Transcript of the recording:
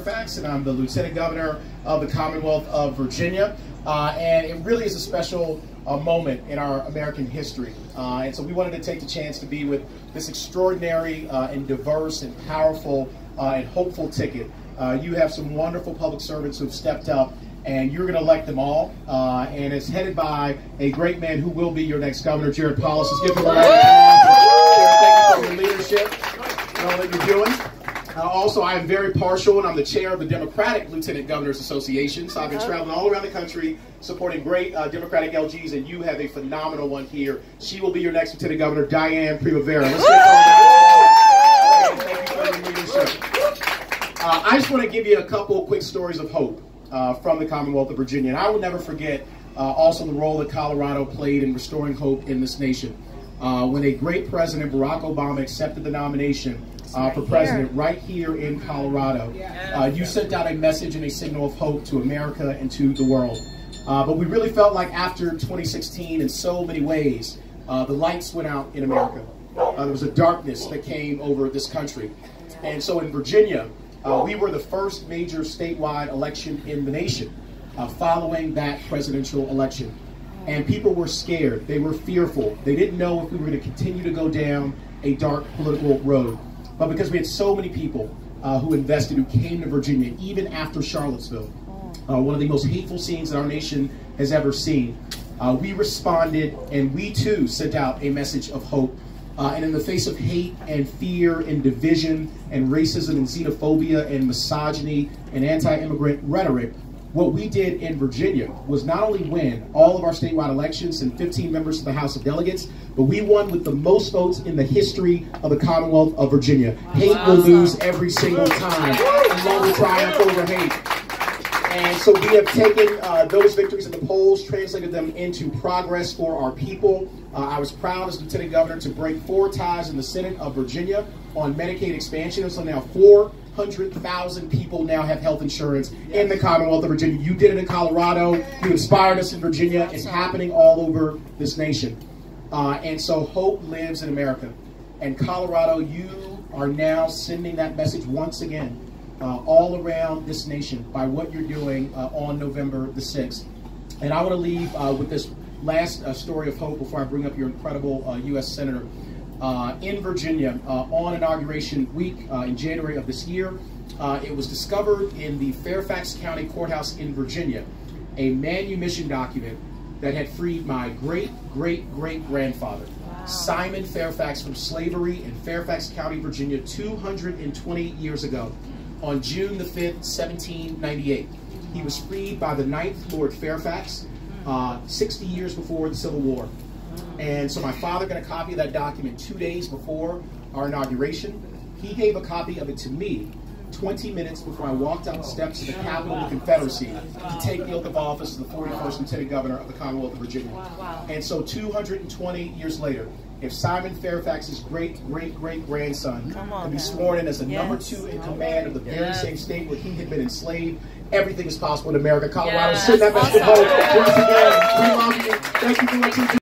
Fairfax, and I'm the Lieutenant Governor of the Commonwealth of Virginia. And it really is a special moment in our American history. And so we wanted to take the chance to be with this extraordinary and diverse and powerful and hopeful ticket. You have some wonderful public servants who have stepped up, and you're going to elect them all. And it's headed by a great man who will be your next governor, Jared Polis. Let's give him a round of applause. Jared, thank you for your leadership and all that you're doing. Also, I am very partial, and I'm the chair of the Democratic Lieutenant Governors Association. So I've been traveling all around the country supporting great Democratic LGs, and you have a phenomenal one here. She will be your next Lieutenant Governor, Diane Primavera. Let's get on that. Thank you for your leadership. I just want to give you a couple quick stories of hope from the Commonwealth of Virginia. And I will never forget also the role that Colorado played in restoring hope in this nation. When a great president, Barack Obama, accepted the nomination for president right here in Colorado, you sent out a message and a signal of hope to America and to the world. But we really felt like after 2016, in so many ways, the lights went out in America. There was a darkness that came over this country. And so in Virginia, we were the first major statewide election in the nation following that presidential election. And people were scared. They were fearful. They didn't know if we were going to continue to go down a dark political road. But because we had so many people who invested, who came to Virginia, even after Charlottesville, one of the most hateful scenes that our nation has ever seen, we responded, and we too sent out a message of hope. And in the face of hate and fear and division and racism and xenophobia and misogyny and anti-immigrant rhetoric, what we did in Virginia was not only win all of our statewide elections and 15 members to the House of Delegates, but we won with the most votes in the history of the Commonwealth of Virginia. Hate will lose every single time. Love will triumph over hate. And so we have taken those victories in the polls, translated them into progress for our people. I was proud as Lieutenant Governor to break 4 ties in the Senate of Virginia on Medicaid expansion. So now 400,000 people now have health insurance in the Commonwealth of Virginia. You did it in Colorado. You inspired us in Virginia. It's happening all over this nation. And so hope lives in America. And Colorado, you are now sending that message once again all around this nation by what you're doing on November the 6th. And I want to leave with this last story of hope before I bring up your incredible U.S. Senator. In Virginia, on Inauguration Week in January of this year, it was discovered in the Fairfax County Courthouse in Virginia, a manumission document that had freed my great-great-great-grandfather, Simon Fairfax, from slavery in Fairfax County, Virginia, 220 years ago. On June the 5th, 1798. He was freed by the 9th Lord Fairfax, 60 years before the Civil War. And so my father got a copy of that document 2 days before our inauguration. He gave a copy of it to me 20 minutes before I walked down the steps of the Capitol of the Confederacy to take the oath of office as the 41st Lieutenant Governor of the Commonwealth of Virginia. And so 220 years later, if Simon Fairfax's great-great-great-grandson can be sworn in as the number 2 in command of the very same state where he had been enslaved, everything is possible in America. Colorado, send that message of hope. Once again, we love you. Thank you for what you do.